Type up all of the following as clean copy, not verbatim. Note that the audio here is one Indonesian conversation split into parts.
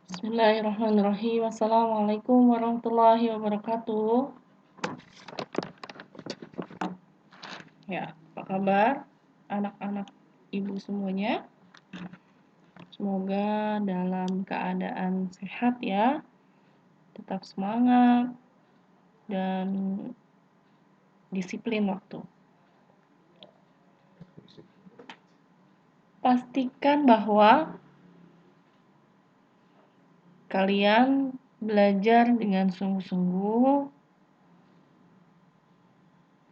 Bismillahirrahmanirrahim. Assalamualaikum warahmatullahi wabarakatuh. Ya, apa kabar anak-anak ibu semuanya? Semoga dalam keadaan sehat ya, tetap semangat dan disiplin waktu. Pastikan bahwa kalian belajar dengan sungguh-sungguh,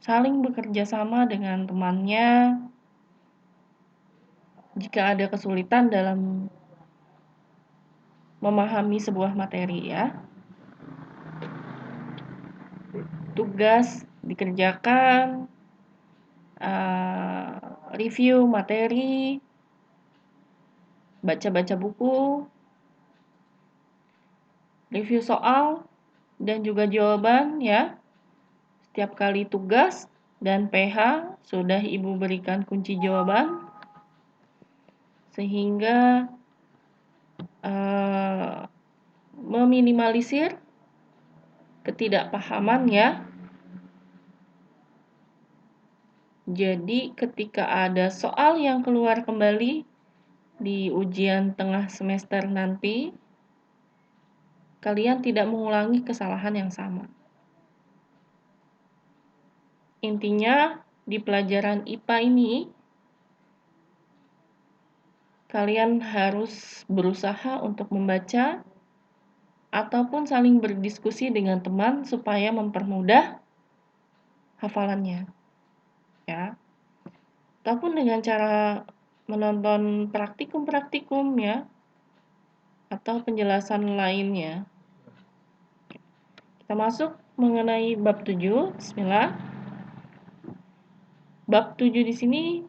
saling bekerja sama dengan temannya. Jika ada kesulitan dalam memahami sebuah materi ya, tugas dikerjakan, review materi, baca-baca buku, review soal, dan juga jawaban ya. Setiap kali tugas dan PH sudah Ibu berikan kunci jawaban, sehingga meminimalisir ketidakpahaman ya. Jadi ketika ada soal yang keluar kembali di ujian tengah semester nanti, kalian tidak mengulangi kesalahan yang sama. Intinya di pelajaran IPA ini, kalian harus berusaha untuk membaca ataupun saling berdiskusi dengan teman supaya mempermudah hafalannya. Ya. Ataupun dengan cara menonton praktikum-praktikum ya, atau penjelasan lainnya. Kita masuk mengenai bab 7. Bismillah. Bab 7 di sini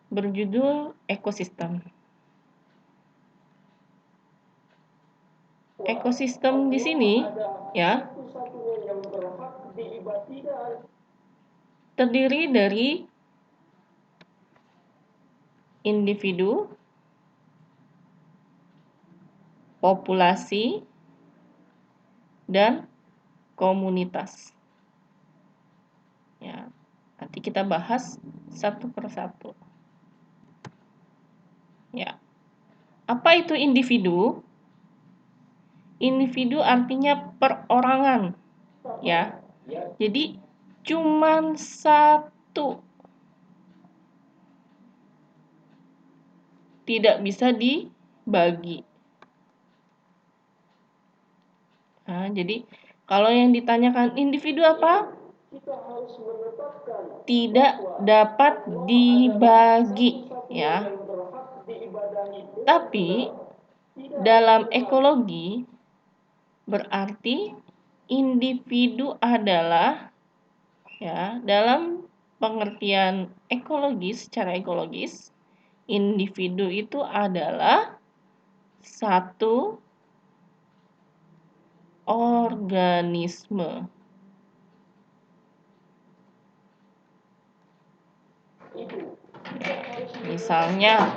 berjudul ekosistem. Ekosistem di sini ya terdiri dari individu, populasi, dan komunitas. Ya, nanti kita bahas satu persatu. Ya. Apa itu individu? Individu artinya perorangan, ya. Jadi cuman satu, tidak bisa dibagi. Nah, jadi kalau yang ditanyakan individu apa? Tidak dapat dibagi, ya. Tapi dalam ekologi berarti individu adalah, ya, dalam pengertian ekologis, secara ekologis, individu itu adalah satu organisme. Misalnya,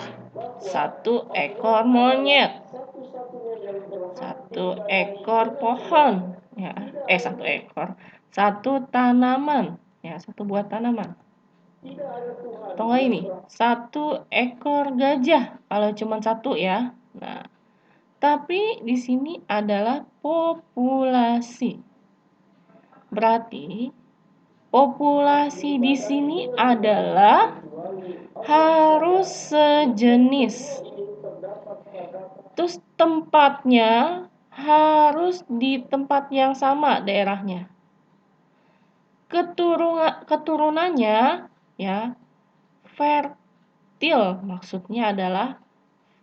satu ekor monyet, satu ekor pohon, ya, satu tanaman, ya, satu buah tanaman. Atau enggak ini, satu ekor gajah, kalau cuma satu ya. Nah, tapi di sini adalah populasi. Berarti populasi di sini adalah harus sejenis. Terus tempatnya harus di tempat yang sama daerahnya. Keturunannya ya fertil, maksudnya adalah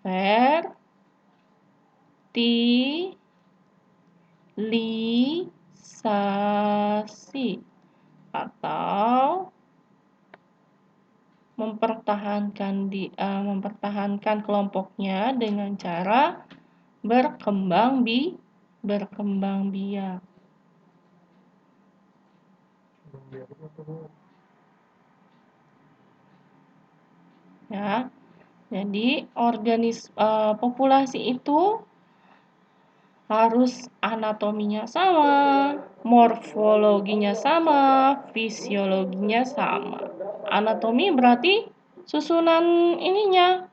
fertilisasi atau mempertahankan kelompoknya dengan cara berkembang biak. Ya. Jadi populasi itu harus anatominya sama, morfologinya sama, fisiologinya sama. Anatomi berarti susunan ininya,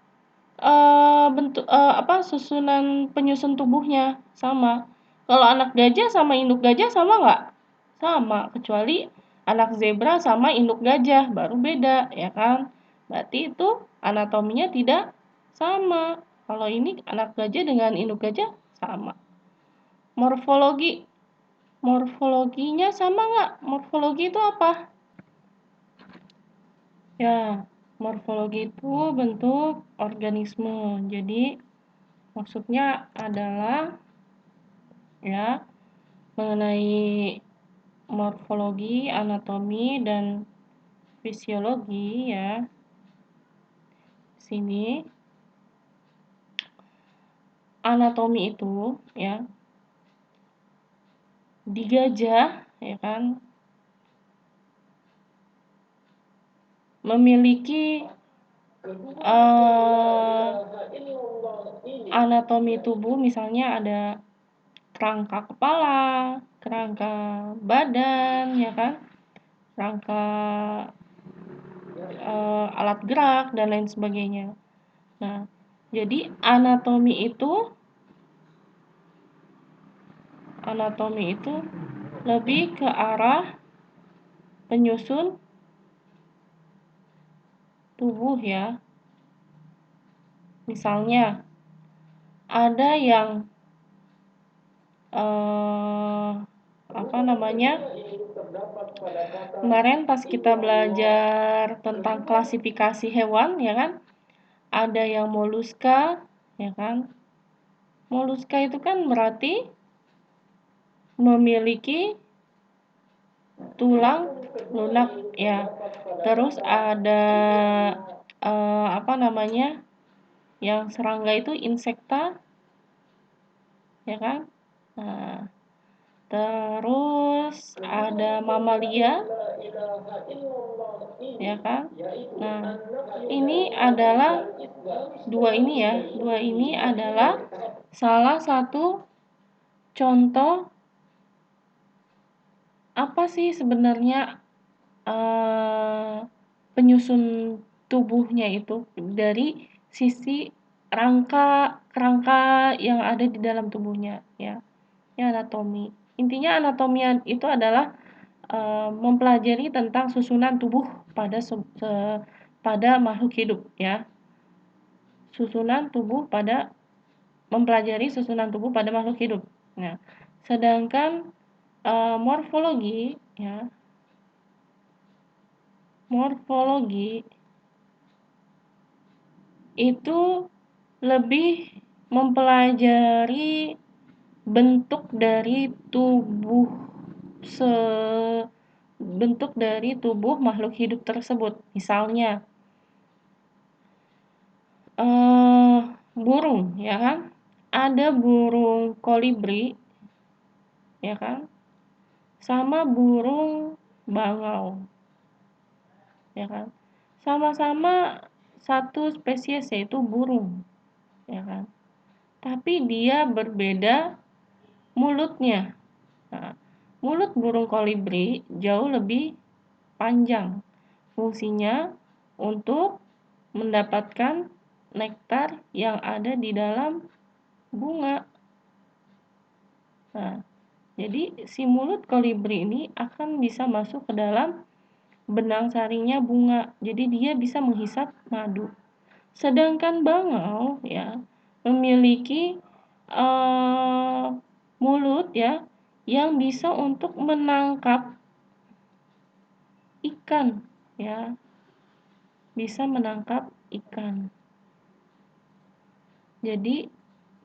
susunan penyusun tubuhnya sama. Kalau anak gajah sama induk gajah sama nggak? Sama, kecuali anak zebra sama induk gajah, baru beda, ya kan? Berarti itu anatominya tidak sama. Kalau ini anak gajah dengan induk gajah sama. Morfologinya sama nggak? Morfologi itu apa? Ya, morfologi itu bentuk organisme. Jadi, maksudnya adalah ya mengenai morfologi, anatomi, dan fisiologi ya. Sini anatomi itu ya di gajah ya kan memiliki anatomi tubuh, misalnya ada kerangka kepala, kerangka badan, ya kan, kerangka alat gerak dan lain sebagainya. Nah, jadi anatomi itu lebih ke arah penyusun tubuh ya. Misalnya ada yang kemarin pas kita belajar tentang klasifikasi hewan ya kan, ada yang moluska ya kan. Moluska itu kan berarti memiliki tulang lunak ya. Terus ada yang serangga itu insekta ya kan. Nah, terus ada mamalia ya kan. Nah, ini adalah dua ini adalah salah satu contoh apa sih sebenarnya penyusun tubuhnya itu dari sisi kerangka yang ada di dalam tubuhnya ya. Ya, anatomi. Intinya anatomi itu adalah mempelajari tentang susunan tubuh pada makhluk hidup ya. Mempelajari susunan tubuh pada makhluk hidup. Nah, sedangkan morfologi ya. Morfologi itu lebih mempelajari bentuk dari tubuh makhluk hidup tersebut. Misalnya burung ya kan, ada burung kolibri ya kan, sama burung bangau ya kan, sama-sama satu spesies yaitu burung ya kan, tapi dia berbeda mulutnya. Nah, mulut burung kolibri jauh lebih panjang, fungsinya untuk mendapatkan nektar yang ada di dalam bunga. Nah, jadi si mulut kolibri ini akan bisa masuk ke dalam benang saringnya bunga. Jadi dia bisa menghisap madu. Sedangkan bangau ya memiliki mulut ya yang bisa untuk menangkap ikan ya. Bisa menangkap ikan. Jadi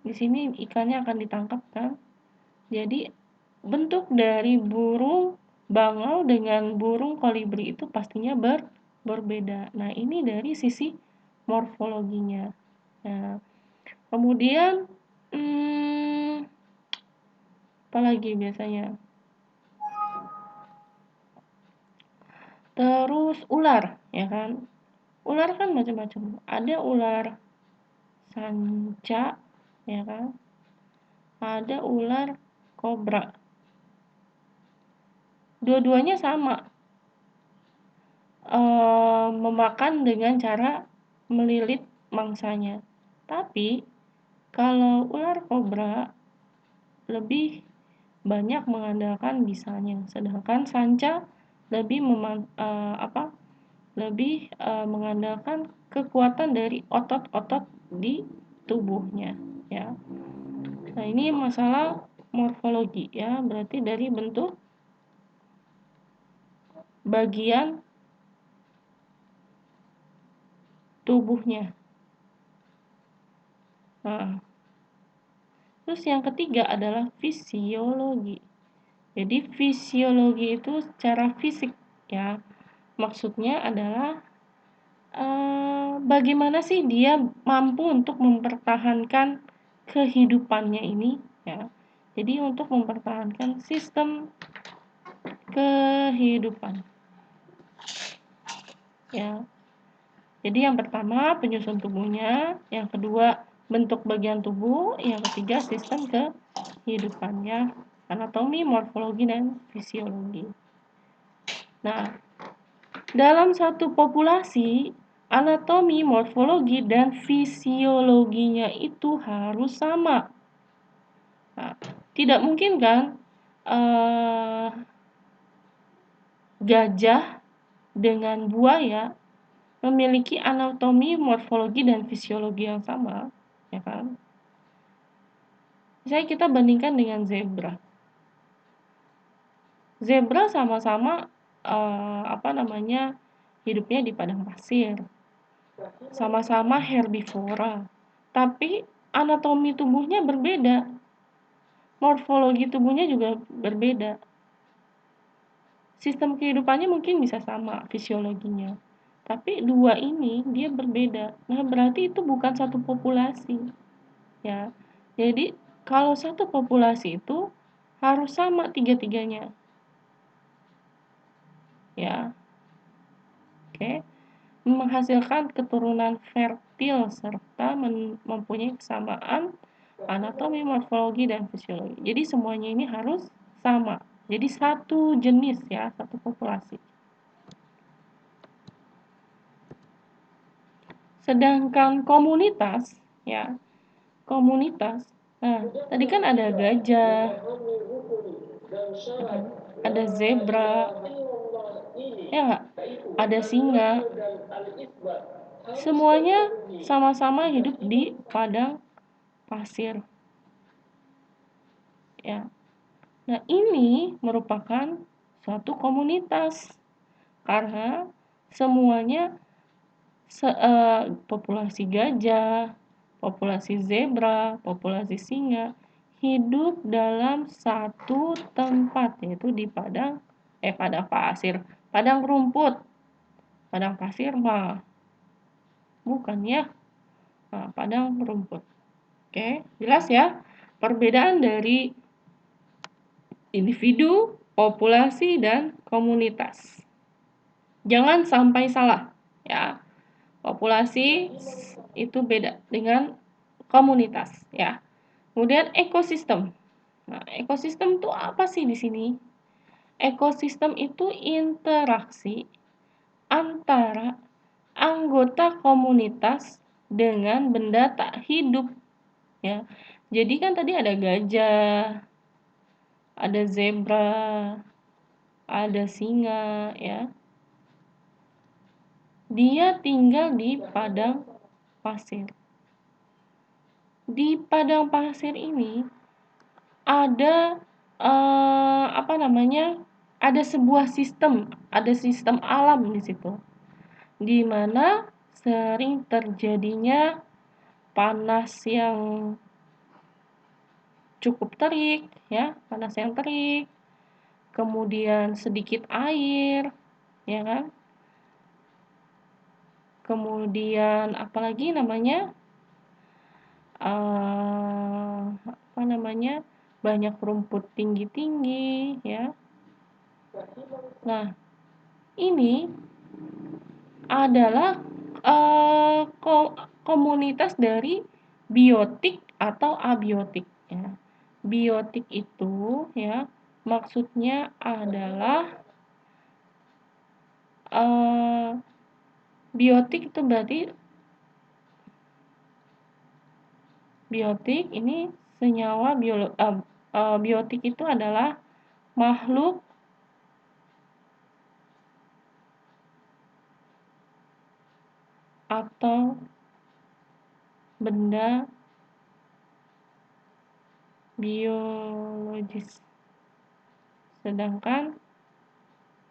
di sini ikannya akan ditangkap kan. Jadi bentuk dari burung bangau dengan burung kolibri itu pastinya berbeda. Nah, ini dari sisi morfologinya. Nah, kemudian apalagi biasanya? Terus ular, ya kan? Ular kan macam-macam. Ada ular sanca, ya kan? ada ular kobra. Dua-duanya sama, memakan dengan cara melilit mangsanya. Tapi kalau ular kobra lebih banyak mengandalkan bisanya, sedangkan sanca lebih mengandalkan kekuatan dari otot-otot di tubuhnya, ya. Nah, ini masalah morfologi, ya, berarti dari bentuk bagian tubuhnya. Nah, terus yang ketiga adalah fisiologi. Jadi fisiologi itu secara fisik, ya. Maksudnya adalah bagaimana sih dia mampu untuk mempertahankan kehidupannya ini, ya. Jadi untuk mempertahankan sistem kehidupan, ya. Jadi yang pertama penyusun tubuhnya, yang kedua bentuk bagian tubuh, yang ketiga sistem kehidupannya, anatomi, morfologi, dan fisiologi. Nah, dalam satu populasi, anatomi, morfologi, dan fisiologinya itu harus sama. Nah, tidak mungkin kan gajah dengan buaya memiliki anatomi, morfologi, dan fisiologi yang sama, ya kan? Misalnya kita bandingkan dengan zebra. Zebra sama-sama hidupnya di padang pasir, sama-sama herbivora, tapi anatomi tubuhnya berbeda, morfologi tubuhnya juga berbeda. Sistem kehidupannya mungkin bisa sama fisiologinya, tapi dua ini dia berbeda. Nah, berarti itu bukan satu populasi, ya. Jadi kalau satu populasi itu harus sama tiga-tiganya, ya. Oke, menghasilkan keturunan fertil serta mempunyai kesamaan anatomi, morfologi, dan fisiologi. Jadi semuanya ini harus sama. Jadi satu jenis, ya, satu populasi. Sedangkan komunitas, ya, komunitas. Nah, tadi kan ada gajah, ada zebra, ya nggak? Ada singa. Semuanya sama-sama hidup di padang pasir, ya. Nah, ini merupakan suatu komunitas karena semuanya populasi gajah, populasi zebra, populasi singa hidup dalam satu tempat, yaitu di padang pasir, padang rumput. Padang pasir mah bukan, ya. Nah, padang rumput. Oke, jelas ya perbedaan dari individu, populasi, dan komunitas. Jangan sampai salah, ya. Populasi itu beda dengan komunitas, ya. Kemudian ekosistem. Nah, ekosistem itu apa sih di sini? Ekosistem itu interaksi antara anggota komunitas dengan benda tak hidup, ya. Jadi kan tadi ada gajah, ada zebra, ada singa, ya. Dia tinggal di padang pasir. Di padang pasir ini ada ada sebuah sistem, ada sistem alam di situ, di mana sering terjadinya panas yang cukup terik, ya, panas yang terik, kemudian sedikit air, ya kan? Kemudian apalagi namanya? Banyak rumput tinggi-tinggi, ya. Nah, ini adalah komunitas dari biotik atau abiotik, ya. biotik itu ya maksudnya adalah biotik itu berarti biotik ini senyawa biotik itu adalah makhluk atau benda biologis. Sedangkan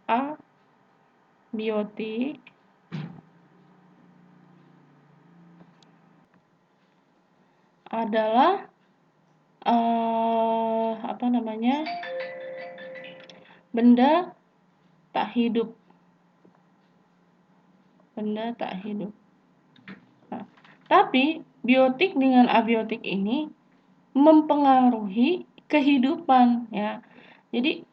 abiotik adalah benda tak hidup. Benda tak hidup. Nah, tapi biotik dengan abiotik ini mempengaruhi kehidupan ya. Jadi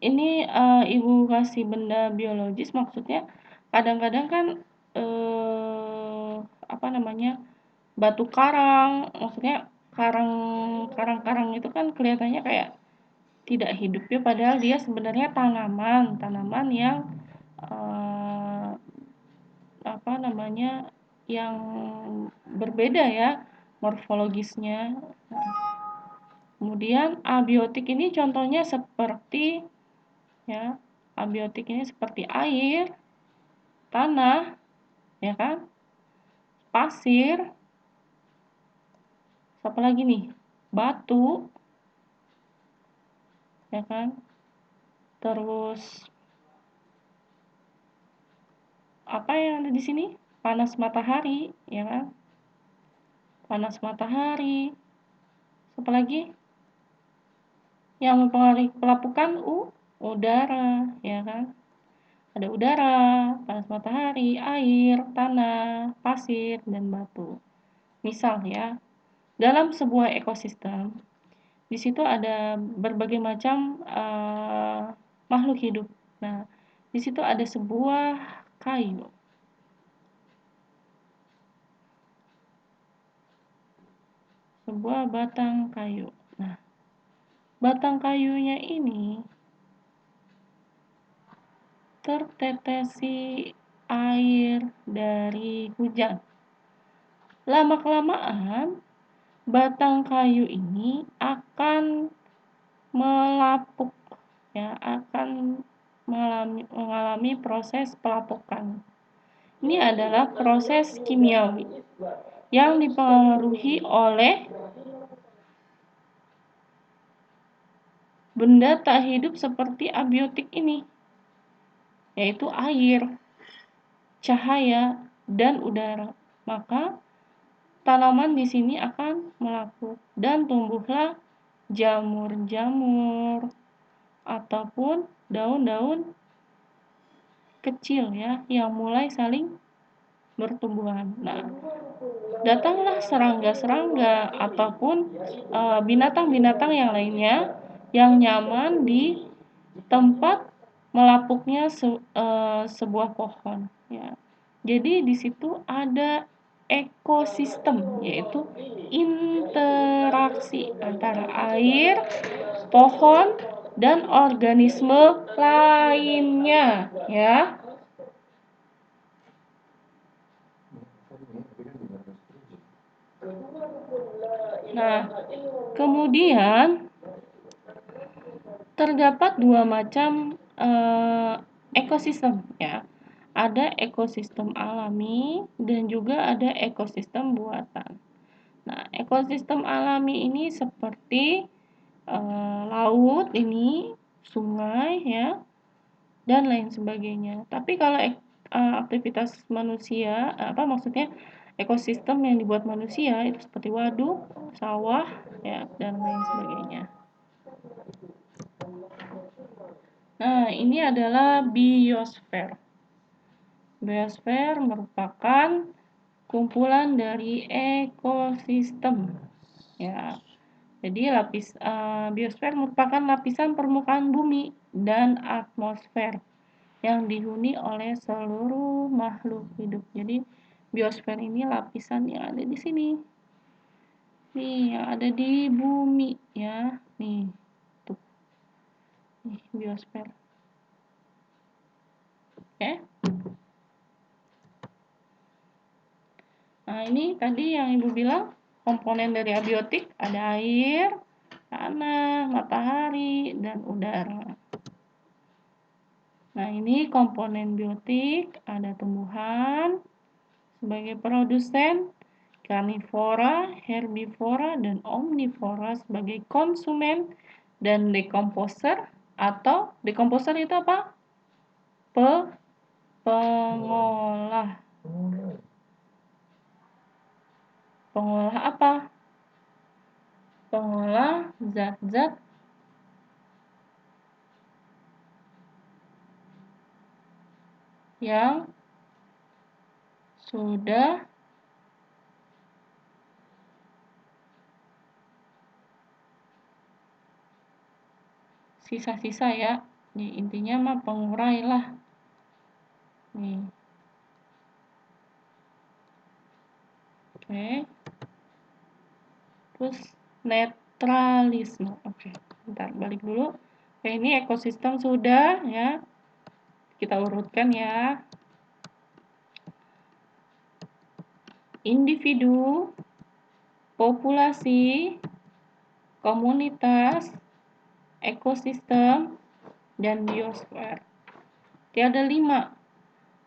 ini Ibu kasih benda biologis maksudnya kadang-kadang kan batu karang, maksudnya karang itu kan kelihatannya kayak tidak hidup ya, padahal dia sebenarnya tanaman yang yang berbeda ya morfologisnya. Kemudian abiotik ini contohnya seperti ya, abiotik ini seperti air, tanah, ya kan? Pasir, apa lagi nih? Batu, ya kan? Terus apa yang ada di sini? Panas matahari, ya kan? Panas matahari. Apa lagi? Yang mempengaruhi pelapukan udara, ya kan? Ada udara, panas matahari, air, tanah, pasir, dan batu. Misal ya, dalam sebuah ekosistem, di situ ada berbagai macam makhluk hidup. Nah, di situ ada sebuah kayu. Sebuah batang kayu. Nah, batang kayunya ini tertetesi air dari hujan. Lama-kelamaan, batang kayu ini akan melapuk, ya, akan mengalami proses pelapukan. Ini adalah proses kimiawi yang dipengaruhi oleh benda tak hidup seperti abiotik ini, yaitu air, cahaya, dan udara. Maka tanaman di sini akan melapuk dan tumbuhlah jamur-jamur ataupun daun-daun kecil ya yang mulai saling bertumbuhan. Nah, datanglah serangga-serangga ataupun binatang-binatang yang lainnya yang nyaman di tempat melapuknya sebuah pohon ya. Jadi di situ ada ekosistem, yaitu interaksi antara air, pohon, dan organisme lainnya ya. Nah, kemudian terdapat dua macam ekosistem ya. Ada ekosistem alami dan juga ada ekosistem buatan. Nah, ekosistem alami ini seperti laut ini, sungai ya, dan lain sebagainya. Tapi kalau aktivitas manusia, maksudnya ekosistem yang dibuat manusia itu seperti waduk, sawah ya, dan lain sebagainya. Nah, ini adalah biosfer. Biosfer merupakan kumpulan dari ekosistem. Ya. Jadi biosfer merupakan lapisan permukaan bumi dan atmosfer yang dihuni oleh seluruh makhluk hidup. Jadi biosfer ini lapisan yang ada di sini. Nih, yang ada di bumi ya. Nih, tuh. Nih, biosfer. Oke. Nah, ini tadi yang Ibu bilang, komponen dari abiotik ada air, tanah, matahari, dan udara. Nah, ini komponen biotik, ada tumbuhan sebagai produsen, karnivora, herbivora, dan omnivora sebagai konsumen, dan dekomposer atau dekomposer itu apa? Pengolah. Pengolah apa? Pengolah zat-zat yang sudah sisa-sisa ya. Nih, intinya mah pengurai lah. Nih. Oke. Terus netralisme. Oke, bentar balik dulu. Oke, ini ekosistem sudah ya. Kita urutkan ya. Individu, populasi, komunitas, ekosistem, dan biosfer. Oke, ada 5.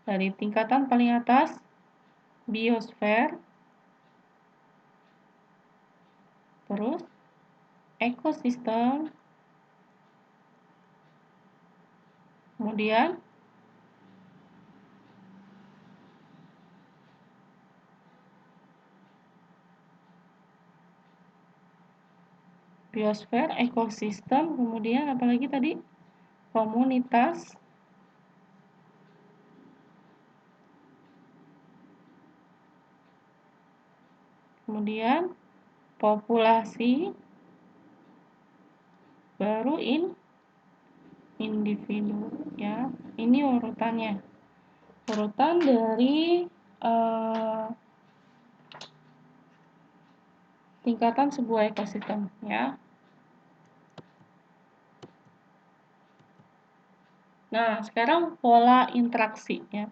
Dari tingkatan paling atas, biosfer, terus ekosistem, kemudian biosfer, ekosistem, kemudian apalagi tadi? Komunitas, kemudian populasi, baru individu ya. Ini urutannya. Urutan dari tingkatan sebuah ekosistem ya. Nah, sekarang pola interaksi ya.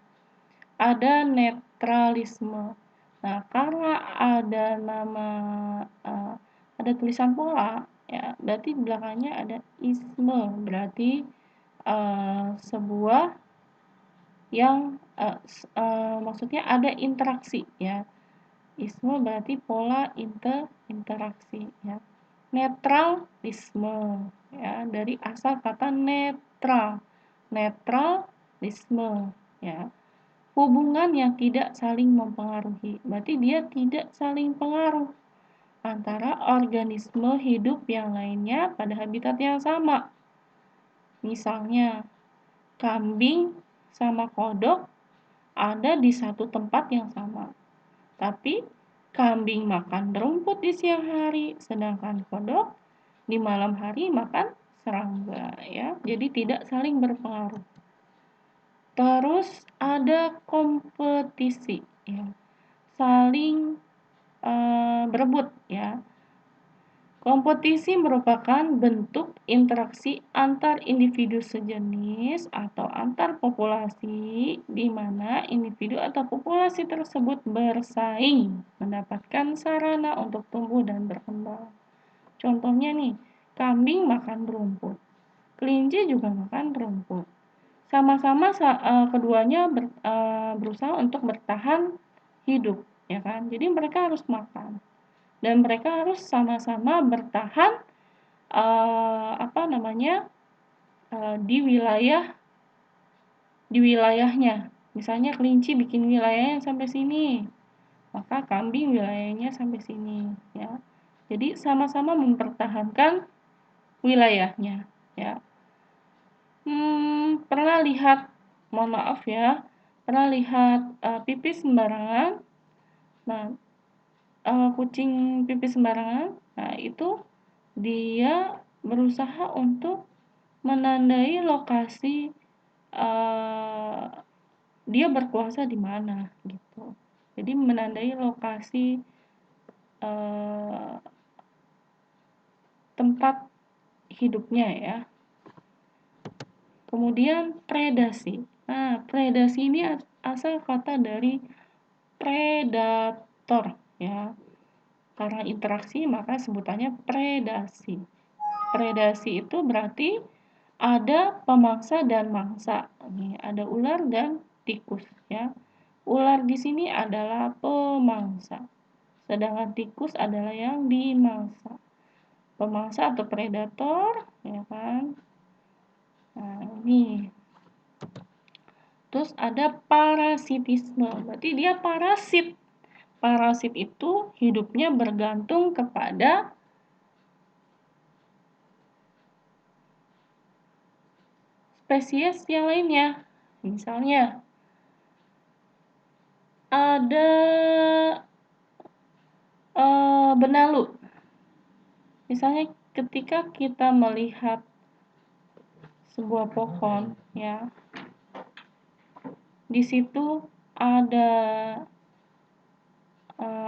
Ada netralisme. Nah, karena ada ada tulisan pola ya, berarti di belakangnya ada isme, berarti sebuah yang maksudnya ada interaksi ya. Isme berarti pola interaksi ya. Netralisme ya, dari asal kata netral. Netralisme ya. Hubungan yang tidak saling mempengaruhi. Berarti dia tidak saling pengaruh antara organisme hidup yang lainnya pada habitat yang sama. Misalnya, kambing sama kodok ada di satu tempat yang sama. Tapi kambing makan rumput di siang hari, sedangkan kodok di malam hari makan serangga ya. Jadi tidak saling berpengaruh. Terus ada kompetisi ya. Saling berebut ya. Kompetisi merupakan bentuk interaksi antar individu sejenis atau antar populasi di mana individu atau populasi tersebut bersaing mendapatkan sarana untuk tumbuh dan berkembang. Contohnya nih, kambing makan rumput, kelinci juga makan rumput. Sama-sama keduanya berusaha untuk bertahan hidup, ya kan? Jadi mereka harus makan. Dan mereka harus sama-sama bertahan di wilayahnya. Misalnya kelinci bikin wilayahnya sampai sini, maka kambing wilayahnya sampai sini ya. Jadi sama-sama mempertahankan wilayahnya ya. Pernah lihat, mohon maaf ya, pernah lihat pipis sembarangan. Nah, kucing pipis sembarangan, nah itu dia berusaha untuk menandai lokasi dia berkuasa di mana gitu. Jadi menandai lokasi tempat hidupnya ya. Kemudian predasi. Nah, predasi ini asal kata dari predator ya. Karena interaksi maka sebutannya predasi. Predasi itu berarti ada pemangsa dan mangsa. Nih, ada ular dan tikus ya. Ular di sini adalah pemangsa. Sedangkan tikus adalah yang dimangsa. Pemangsa atau predator, ya kan? Nah, ini. Terus ada parasitisme. Berarti dia parasit. Parasit itu hidupnya bergantung kepada spesies yang lainnya. Misalnya, ada benalu. Misalnya ketika kita melihat sebuah pohon ya, di situ ada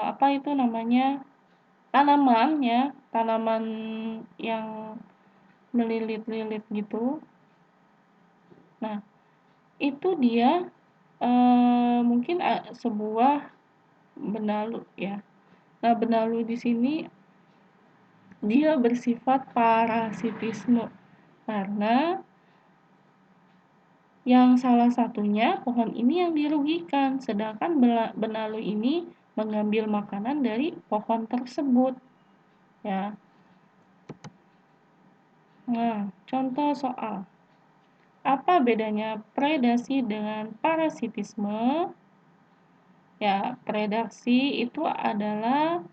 apa itu namanya, tanaman ya, tanaman yang melilit-lilit gitu. Nah, itu dia mungkin sebuah benalu ya. Nah, benalu di sini dia bersifat parasitisme karena yang salah satunya pohon ini yang dirugikan, sedangkan benalu ini mengambil makanan dari pohon tersebut ya. Nah, contoh soal apa bedanya predasi dengan parasitisme? Ya, predasi itu adalah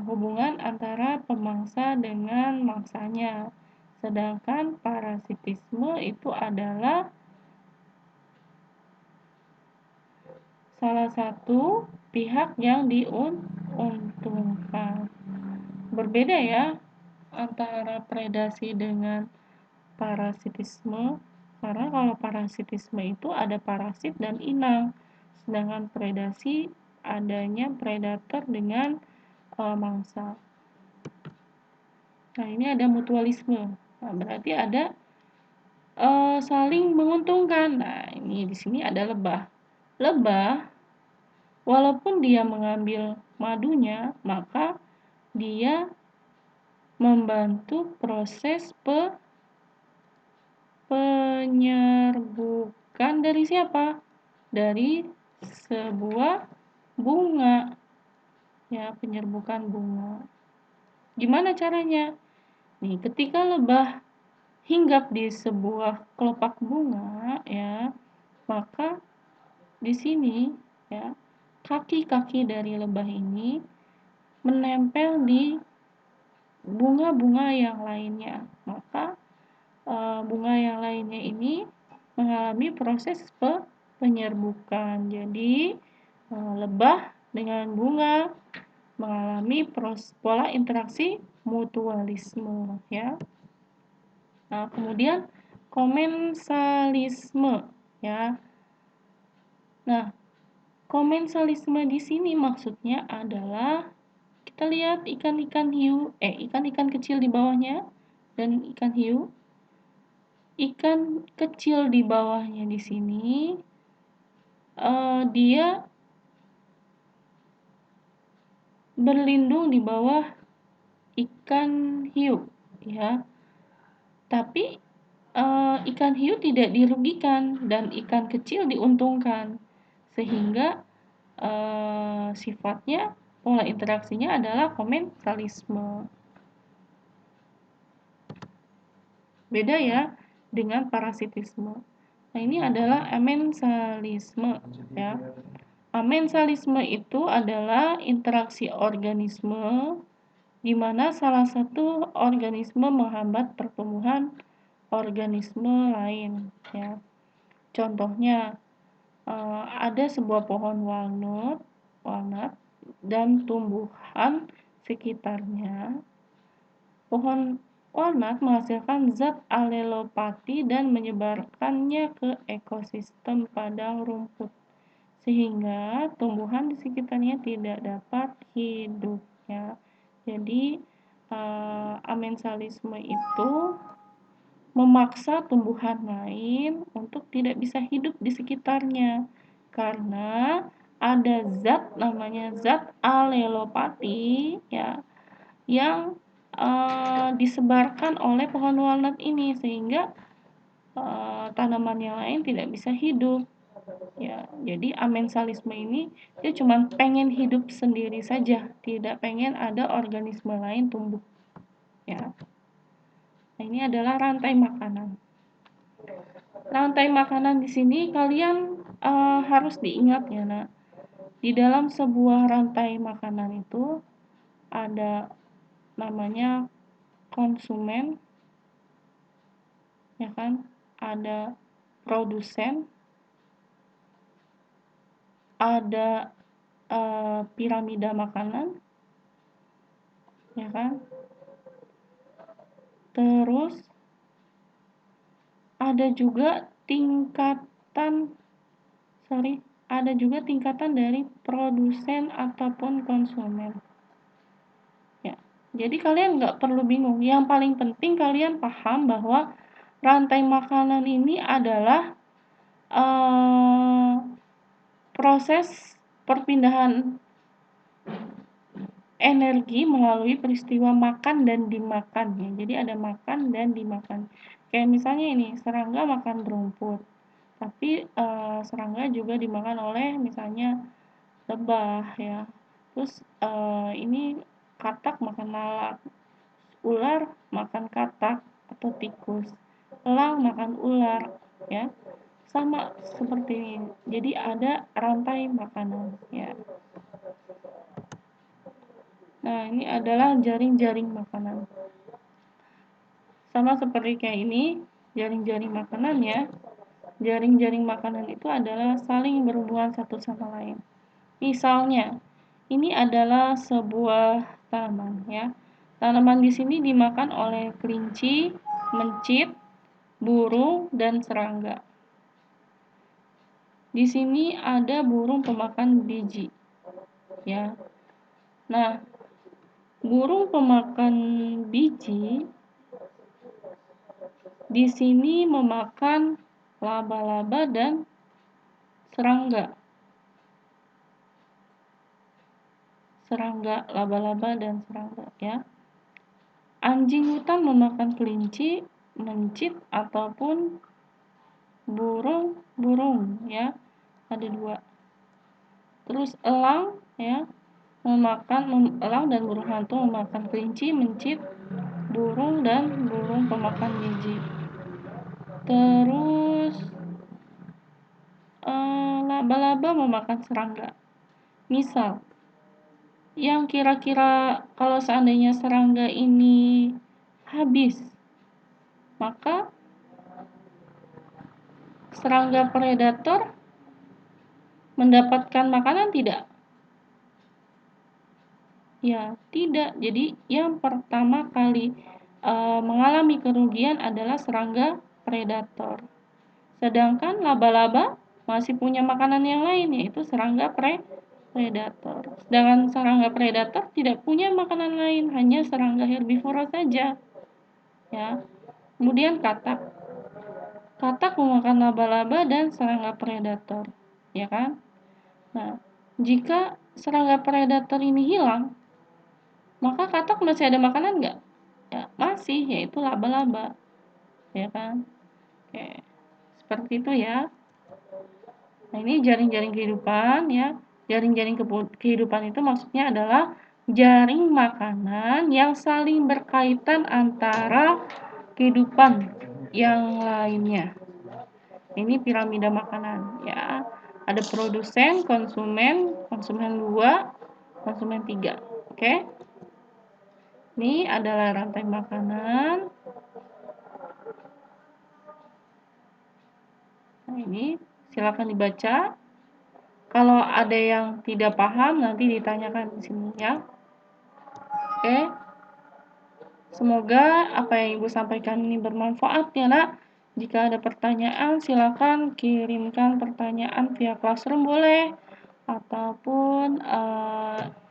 hubungan antara pemangsa dengan mangsanya. Sedangkan parasitisme itu adalah salah satu pihak yang diuntungkan. Berbeda ya antara predasi dengan parasitisme. Karena kalau parasitisme itu ada parasit dan inang. Sedangkan predasi adanya predator dengan mangsa. Nah, ini ada mutualisme. Nah, berarti ada saling menguntungkan. Nah, ini di sini ada lebah. Lebah, walaupun dia mengambil madunya, maka dia membantu proses penyerbukan dari siapa? Dari sebuah bunga. Ya, penyerbukan bunga. Gimana caranya? Nih, ketika lebah hinggap di sebuah kelopak bunga ya, maka di sini ya, kaki-kaki dari lebah ini menempel di bunga-bunga yang lainnya. Maka bunga yang lainnya ini mengalami proses penyerbukan. Jadi lebah dengan bunga mengalami pola interaksi mutualisme ya. Nah, kemudian komensalisme ya. Nah, komensalisme di sini maksudnya adalah kita lihat ikan-ikan hiu, ikan-ikan kecil di bawahnya dan ikan hiu. Ikan kecil di bawahnya di sini dia berlindung di bawah ikan hiu ya. Tapi ikan hiu tidak dirugikan dan ikan kecil diuntungkan. Sehingga sifatnya pola interaksinya adalah komensalisme. Beda ya dengan parasitisme. Nah, ini adalah amensalisme ya. Amensalisme itu adalah interaksi organisme di mana salah satu organisme menghambat pertumbuhan organisme lain ya. Contohnya ada sebuah pohon walnut dan tumbuhan sekitarnya. Pohon walnut menghasilkan zat alelopati dan menyebarkannya ke ekosistem padang rumput, sehingga tumbuhan di sekitarnya tidak dapat hidup ya. Jadi amensalisme itu memaksa tumbuhan lain untuk tidak bisa hidup di sekitarnya karena ada zat namanya zat alelopati ya yang disebarkan oleh pohon walnut ini sehingga tanaman yang lain tidak bisa hidup ya. Jadi amensalisme ini dia cuma pengen hidup sendiri saja, tidak pengen ada organisme lain tumbuh ya. Nah, ini adalah rantai makanan. Rantai makanan di sini kalian harus diingat ya, nak. Di dalam sebuah rantai makanan itu ada namanya konsumen, ya kan? Ada produsen, ada piramida makanan, ya kan? Terus ada juga tingkatan dari produsen ataupun konsumen. Ya, jadi kalian nggak perlu bingung. Yang paling penting kalian paham bahwa rantai makanan ini adalah proses perpindahan energi melalui peristiwa makan dan dimakan ya. Jadi ada makan dan dimakan. Kayak misalnya ini, serangga makan rumput. Tapi serangga juga dimakan oleh misalnya lebah ya. Terus ini katak makan lalat. Ular makan katak atau tikus. Elang makan ular ya. Sama seperti ini. Jadi ada rantai makanan ya. Nah, ini adalah jaring-jaring makanan. Sama seperti kayak ini, jaring-jaring makanan ya. Jaring-jaring makanan itu adalah saling berhubungan satu sama lain. Misalnya, ini adalah sebuah tanaman ya. Tanaman di sini dimakan oleh kelinci, mencit, burung, dan serangga. Di sini ada burung pemakan biji ya. Nah, burung pemakan biji di sini memakan laba-laba dan serangga. Laba-laba dan serangga ya. Anjing hutan memakan kelinci, mencit ataupun burung ya. Ada 2. Terus elang ya, elang dan burung hantu memakan kelinci, mencit, burung dan burung pemakan biji. Terus laba-laba memakan serangga. Misal, yang kira-kira kalau seandainya serangga ini habis, maka serangga predator mendapatkan makanan tidak? Ya, tidak. Jadi yang pertama kali mengalami kerugian adalah serangga predator. Sedangkan laba-laba masih punya makanan yang lain, yaitu serangga predator. Sedangkan serangga predator tidak punya makanan lain, hanya serangga herbivora saja. Ya. Kemudian katak. Katak memakan laba-laba dan serangga predator, ya kan? Nah, jika serangga predator ini hilang, maka katak masih ada makanan nggak? Ya, masih, yaitu laba-laba, ya kan? Oke, seperti itu ya. Nah, ini jaring-jaring kehidupan ya. Jaring-jaring kehidupan itu maksudnya adalah jaring makanan yang saling berkaitan antara kehidupan yang lainnya. Ini piramida makanan ya. Ada produsen, konsumen 2, konsumen 3. Oke. Ini adalah rantai makanan. Nah, ini silakan dibaca. Kalau ada yang tidak paham nanti ditanyakan di sini ya. Oke. Semoga apa yang Ibu sampaikan ini bermanfaat ya, Nak. Jika ada pertanyaan silakan kirimkan pertanyaan via Classroom boleh ataupun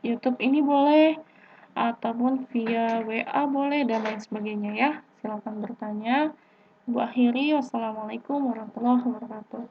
YouTube ini boleh ataupun via WA boleh dan lain sebagainya ya. Silakan bertanya. Ibu akhiri, wassalamualaikum warahmatullahi wabarakatuh.